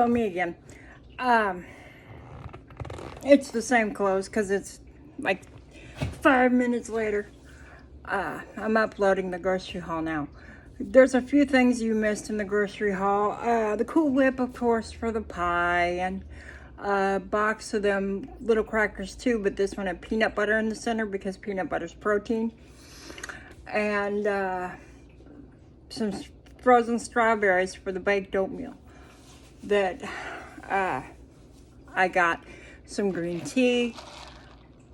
Hello, me again. It's the same clothes because it's like 5 minutes later. I'm uploading the grocery haul now. There's a few things you missed in the grocery haul. The Cool Whip, of course, for the pie, and a box of them little crackers too, but this one had peanut butter in the center because peanut butter's protein. And some frozen strawberries for the baked oatmeal that I got. Some green tea,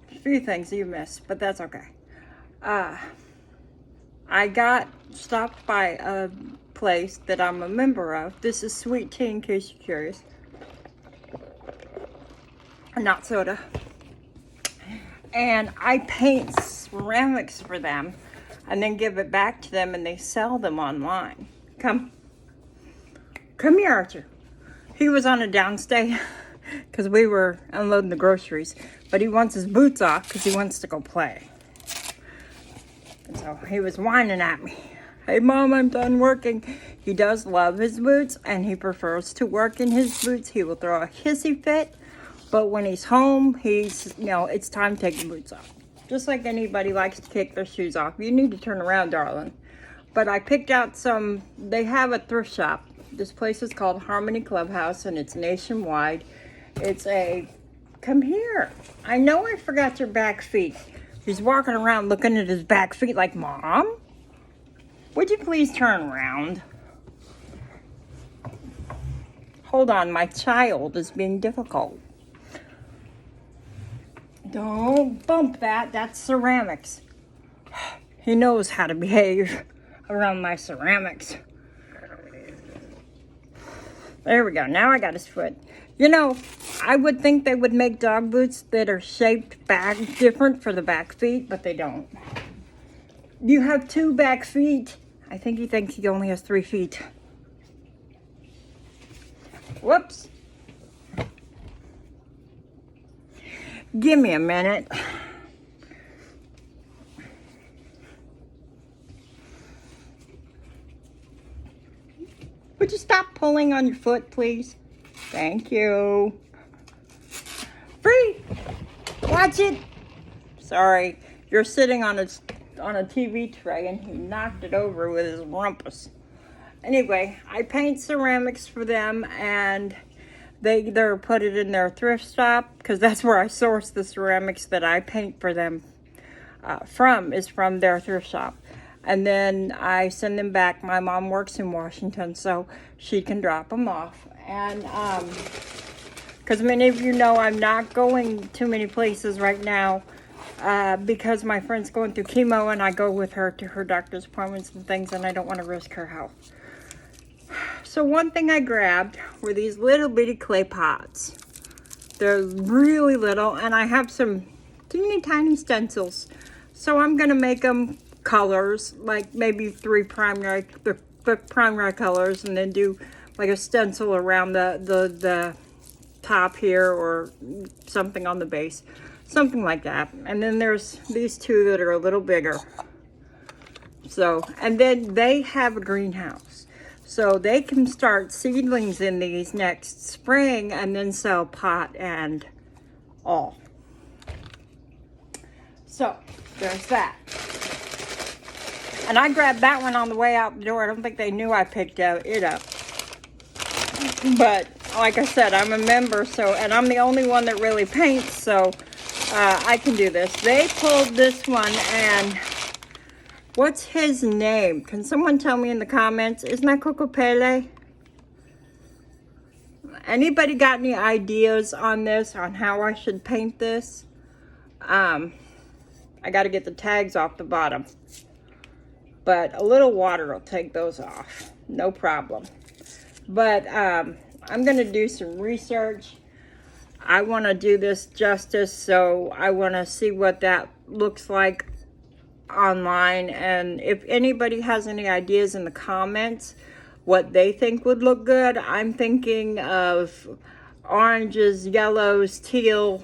a few things you missed, but that's okay. I stopped by a place that I'm a member of. This is Sweet Tea, in case you're curious. Not soda. And I paint ceramics for them and then give it back to them, and they sell them online. Come here, Archer. He was on a downstay because we were unloading the groceries, but he wants his boots off because he wants to go play. And so he was whining at me. Hey, Mom, I'm done working. He does love his boots, and he prefers to work in his boots. He will throw a hissy fit, but when he's home, it's time to take the boots off. Just like anybody likes to take their shoes off. You need to turn around, darling. But I picked out some. They have a thrift shop. This place is called Harmony Clubhouse, and it's nationwide. Come here. I know I forgot your back feet. He's walking around looking at his back feet like, Mom, would you please turn around? Hold on, my child is being difficult. Don't bump that. That's ceramics. He knows how to behave around my ceramics. There we go. Now I got his foot. You know, I would think they would make dog boots that are shaped back different for the back feet, but they don't. You have 2 back feet. I think he thinks he only has 3 feet. Whoops. Give me a minute. Would you stop pulling on your foot, please? Thank you. Free. Watch it. Sorry, you're sitting on a TV tray, and he knocked it over with his rumpus. Anyway, I paint ceramics for them, and they're put it in their thrift shop because that's where I source the ceramics that I paint for them is from their thrift shop. And then I send them back. My mom works in Washington, so she can drop them off. And because many of you know, I'm not going too many places right now because my friend's going through chemo, and I go with her to her doctor's appointments and things, and I don't want to risk her health. So one thing I grabbed were these little bitty clay pots. They're really little, and I have some teeny tiny stencils. So I'm going to make them colors, like maybe 3 primary colors, and then do like a stencil around the top here, or something on the base, something like that. And then there's these 2 that are a little bigger. So, and then they have a greenhouse, so they can start seedlings in these next spring and then sell pot and all. So there's that. And I grabbed that one on the way out the door. I don't think they knew I picked it up. But like I said, I'm a member, and I'm the only one that really paints, so I can do this. They pulled this one, and what's his name? Can someone tell me in the comments? Isn't that Coco Pele? Anybody got any ideas on this, on how I should paint this? I got to get the tags off the bottom. But a little water will take those off. No problem. But I'm going to do some research. I want to do this justice, so I want to see what that looks like online. And if anybody has any ideas in the comments, what they think would look good, I'm thinking of oranges, yellows, teal.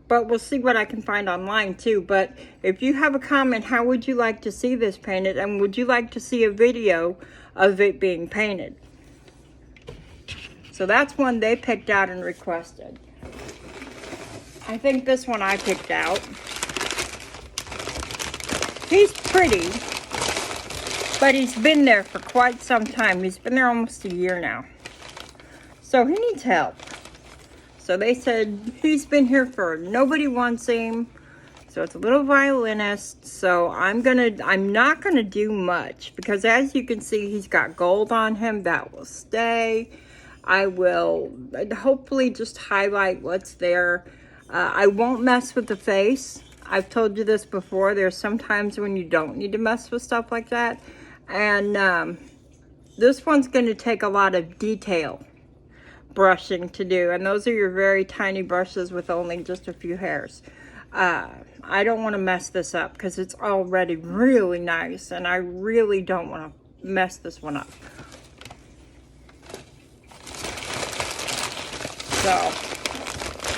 But we'll see what I can find online too. But if you have a comment, how would you like to see this painted? And would you like to see a video of it being painted? So that's one they picked out and requested. I think this one I picked out. He's pretty, but he's been there for quite some time. He's been there almost a year now. So he needs help. So they said he's been here for, nobody wants him. So it's a little violinist. So I'm not gonna do much, because as you can see, he's got gold on him. That will stay. I will hopefully just highlight what's there. I won't mess with the face. I've told you this before. There's sometimes when you don't need to mess with stuff like that. And this one's going to take a lot of detail brushing to do. And those are your very tiny brushes with only just a few hairs. I don't want to mess this up because it's already really nice. And I really don't want to mess this one up. So,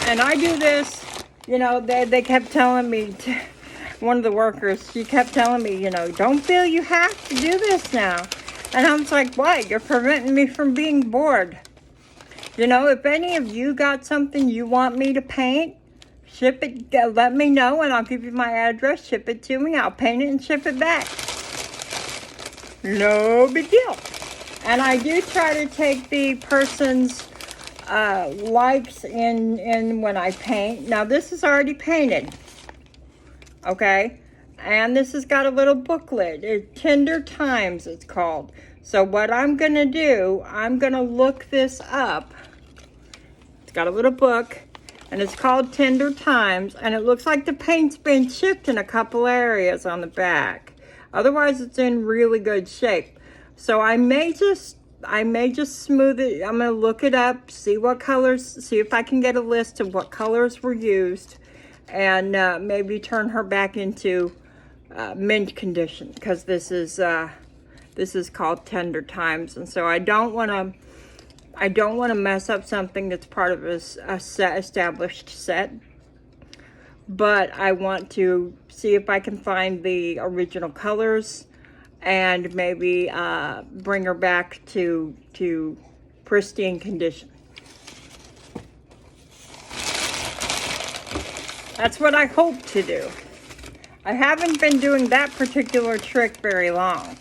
and I do this, you know, they kept telling me, one of the workers, she kept telling me, you know, don't feel you have to do this now. And I was like, what? You're preventing me from being bored. You know, if any of you got something you want me to paint, ship it, let me know, and I'll give you my address, ship it to me, I'll paint it and ship it back. No big deal. And I do try to take the person's likes in when I paint. Now this is already painted, okay, and this has got a little booklet. It's Tender Times, it's called. So what I'm gonna do, I'm gonna look this up. It's got a little book and it's called Tender Times, and it looks like the paint's been chipped in a couple areas on the back. Otherwise it's in really good shape. So I may just smooth it. I'm going to look it up, see what colors, see if I can get a list of what colors were used, and maybe turn her back into mint condition, because this is called Tender Times. And so I don't want to mess up something that's part of a established set, but I want to see if I can find the original colors and maybe bring her back to pristine condition. That's what I hope to do. I haven't been doing that particular trick very long.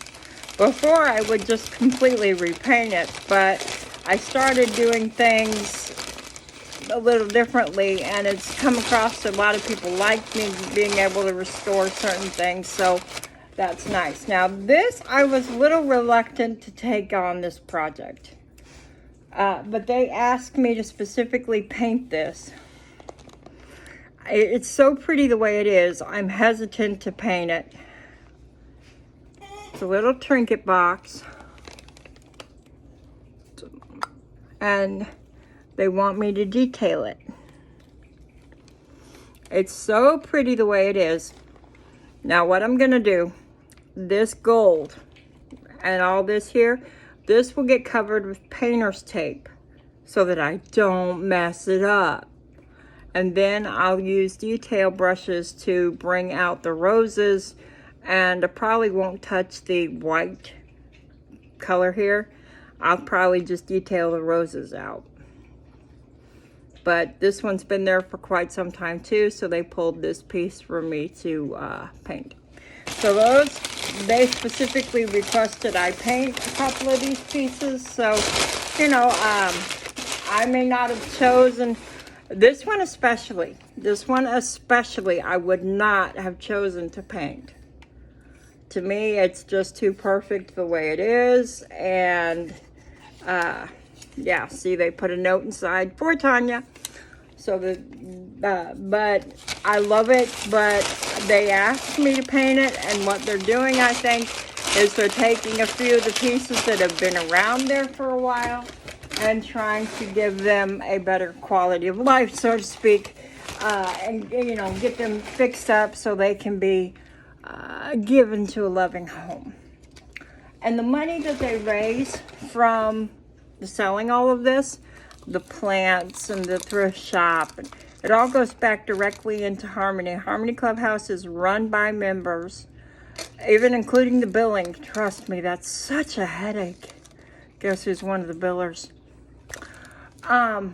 Before I would just completely repaint it, but I started doing things a little differently, and it's come across a lot of people like me being able to restore certain things, so that's nice. Now this, I was a little reluctant to take on this project, but they asked me to specifically paint this. It's so pretty the way it is. I'm hesitant to paint it. It's a little trinket box, and they want me to detail it. It's so pretty the way it is. Now what I'm gonna do, this gold and all this here, this will get covered with painter's tape so that I don't mess it up. And then I'll use detail brushes to bring out the roses, and I probably won't touch the white color here. I'll probably just detail the roses out. But this one's been there for quite some time too, so they pulled this piece for me to paint. So those, they specifically requested I paint a couple of these pieces. So, you know, I may not have chosen this one especially. This one especially, I would not have chosen to paint. To me, it's just too perfect the way it is. And yeah, see, they put a note inside for Tanya. So but I love it, but they asked me to paint it, and what they're doing, I think, is they're taking a few of the pieces that have been around there for a while and trying to give them a better quality of life, so to speak, and, you know, get them fixed up so they can be given to a loving home. And the money that they raise from selling all of this, the plants and the thrift shop, and it all goes back directly into Harmony. Harmony Clubhouse is run by members, even including the billing. Trust me, that's such a headache. Guess who's one of the billers? Um,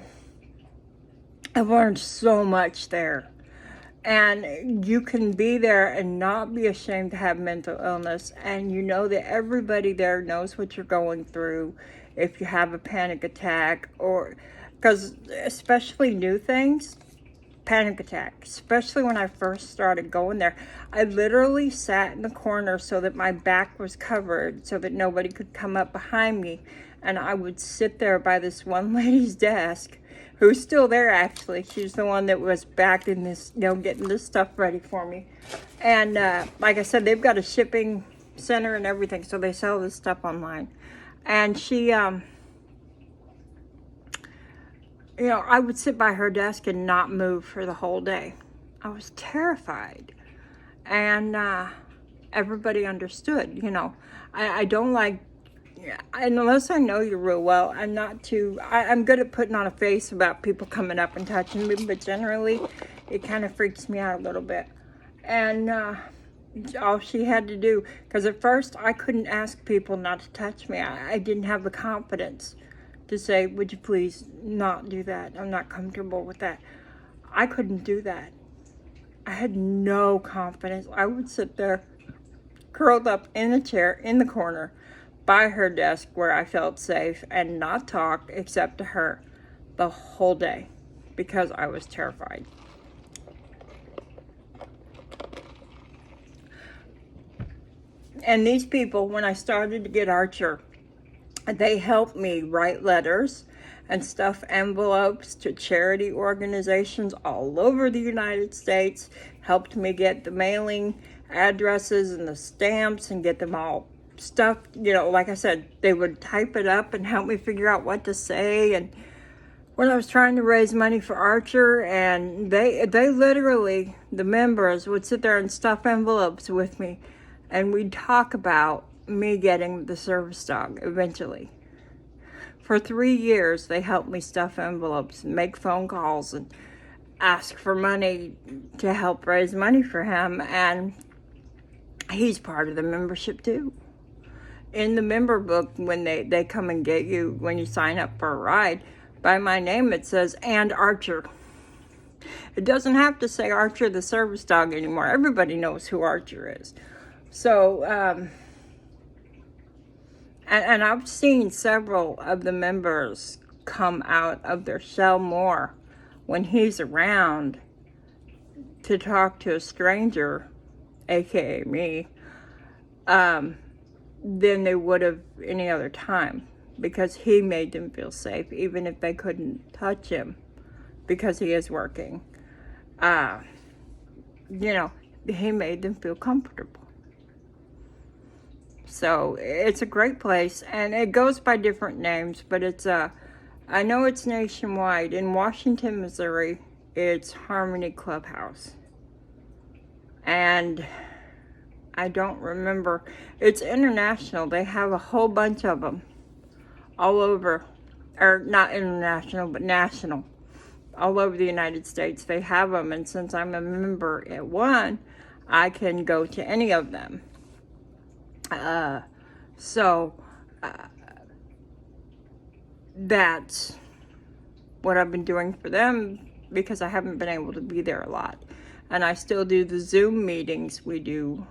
I've learned so much there. And you can be there and not be ashamed to have mental illness. And you know that everybody there knows what you're going through. If you have a panic attack, or because especially new things, panic attack, especially when I first started going there, I literally sat in the corner so that my back was covered so that nobody could come up behind me. And I would sit there by this one lady's desk, who's still there actually. She's the one that was back in this, getting this stuff ready for me. And like I said, they've got a shipping center and everything, so they sell this stuff online. And she, I would sit by her desk and not move for the whole day. I was terrified. And everybody understood, I don't like, unless I know you real well, I'm good at putting on a face about people coming up and touching me, but generally it kind of freaks me out a little bit. And all she had to do, because at first I couldn't ask people not to touch me. I didn't have the confidence to say, would you please not do that? I'm not comfortable with that. I couldn't do that. I had no confidence. I would sit there curled up in a chair in the corner by her desk where I felt safe and not talk except to her the whole day because I was terrified. And these people, when I started to get Archer, they helped me write letters and stuff envelopes to charity organizations all over the United States, helped me get the mailing addresses and the stamps and get them all stuffed. Like I said, they would type it up and help me figure out what to say. And when I was trying to raise money for Archer, and they literally, the members would sit there and stuff envelopes with me, and we'd talk about me getting the service dog eventually. For 3 years, they helped me stuff envelopes and make phone calls and ask for money to help raise money for him. And he's part of the membership too. In the member book, when they come and get you, when you sign up for a ride, by my name it says, and Archer. It doesn't have to say Archer the service dog anymore. Everybody knows who Archer is. So, and I've seen several of the members come out of their shell more when he's around to talk to a stranger, aka me, than they would have any other time, because he made them feel safe, even if they couldn't touch him, because he is working. He made them feel comfortable. So it's a great place, and it goes by different names, but I know it's nationwide. In Washington, Missouri, it's Harmony Clubhouse. And I don't remember. It's international. They have a whole bunch of them all over, or not international, but national. All over the United States, they have them. And since I'm a member at one, I can go to any of them. That's what I've been doing for them, because I haven't been able to be there a lot. And I still do the Zoom meetings we do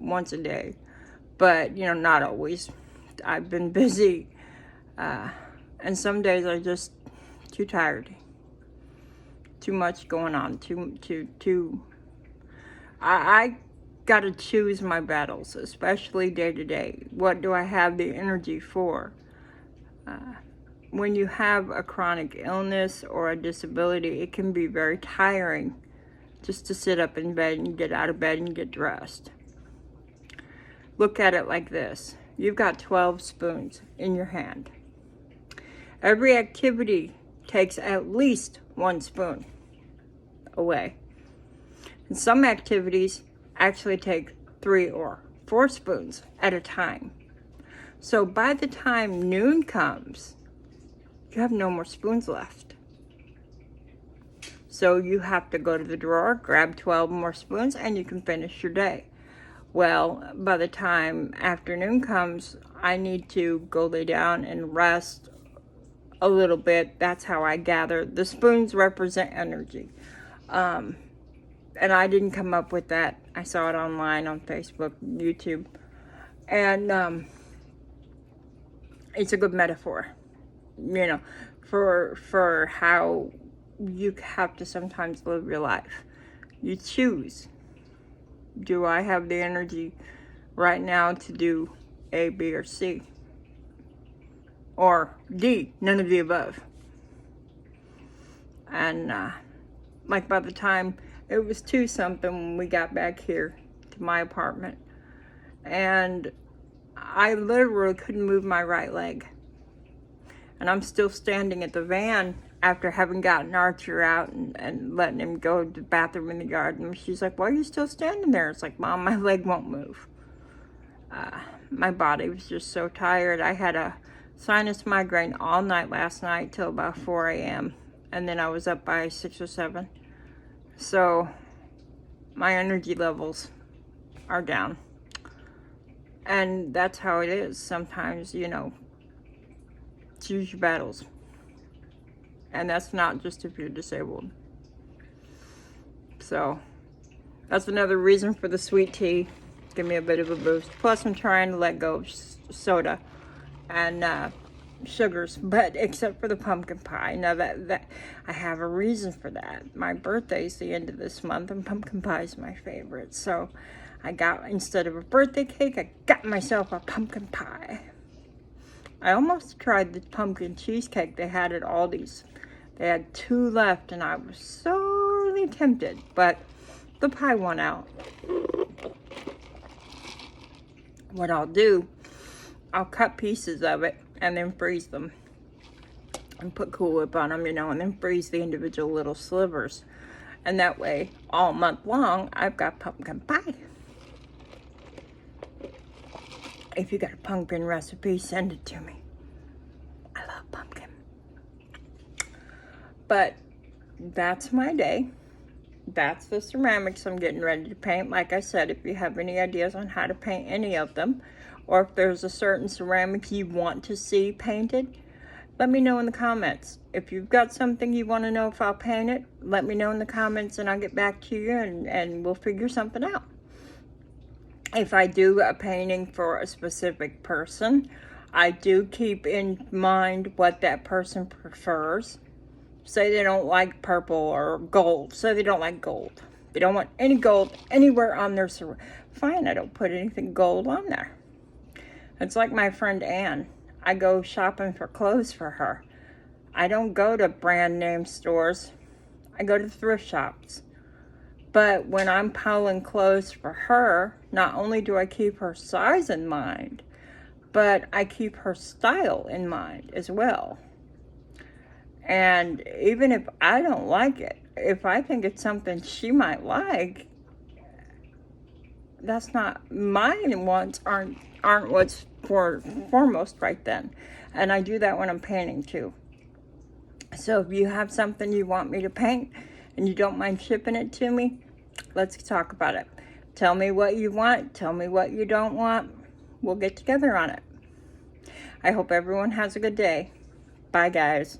once a day, but not always. I've been busy, and some days I'm just too tired. Too much going on. I gotta choose my battles, especially day to day. What do I have the energy for? When you have a chronic illness or a disability, it can be very tiring just to sit up in bed and get out of bed and get dressed. Look at it like this. You've got 12 spoons in your hand. Every activity takes at least 1 spoon away. And some activities actually take 3 or 4 spoons at a time. So by the time noon comes, you have no more spoons left. So you have to go to the drawer, grab 12 more spoons, and you can finish your day. Well, by the time afternoon comes, I need to go lay down and rest a little bit. That's how I gather. The spoons represent energy. And I didn't come up with that. I saw it online on Facebook, YouTube. And it's a good metaphor, you know, for how you have to sometimes live your life. You choose. Do I have the energy right now to do A, B, or C? Or D, none of the above. And like by the time it was 2 something when we got back here to my apartment, and I literally couldn't move my right leg. And I'm still standing at the van after having gotten Archer out and letting him go to the bathroom in the yard. And she's like, why are you still standing there? It's like, Mom, my leg won't move. My body was just so tired. I had a sinus migraine all night last night till about 4 a.m. And then I was up by 6 or 7. So my energy levels are down. And that's how it is. Sometimes, you know, choose your battles. And that's not just if you're disabled. So that's another reason for the sweet tea. Give me a bit of a boost. Plus I'm trying to let go of soda and sugars, but except for the pumpkin pie. Now that I have a reason for that. My birthday's the end of this month, and pumpkin pie is my favorite. So I got, instead of a birthday cake, I got myself a pumpkin pie. I almost tried the pumpkin cheesecake they had at Aldi's. They had 2 left, and I was sorely tempted, but the pie won out. What I'll do, I'll cut pieces of it and then freeze them and put Cool Whip on them, you know, and then freeze the individual little slivers. And that way, all month long, I've got pumpkin pie. If you got a pumpkin recipe, send it to me. I love pumpkin. But that's my day. That's the ceramics I'm getting ready to paint. Like I said, if you have any ideas on how to paint any of them, or if there's a certain ceramic you want to see painted, let me know in the comments. If you've got something you want to know if I'll paint it, let me know in the comments and I'll get back to you and we'll figure something out. If I do a painting for a specific person, I do keep in mind what that person prefers. Say they don't like purple or gold. Say they don't like gold. They don't want any gold anywhere on their ceramic. Fine, I don't put anything gold on there. It's like my friend Ann. I go shopping for clothes for her. I don't go to brand name stores. I go to thrift shops. But when I'm pulling clothes for her, not only do I keep her size in mind, but I keep her style in mind as well. And even if I don't like it, if I think it's something she might like, that's not, my wants aren't what's foremost right then. And I do that when I'm painting too. So if you have something you want me to paint and you don't mind shipping it to me, let's talk about it. Tell me what you want. Tell me what you don't want. We'll get together on it. I hope everyone has a good day. Bye, guys.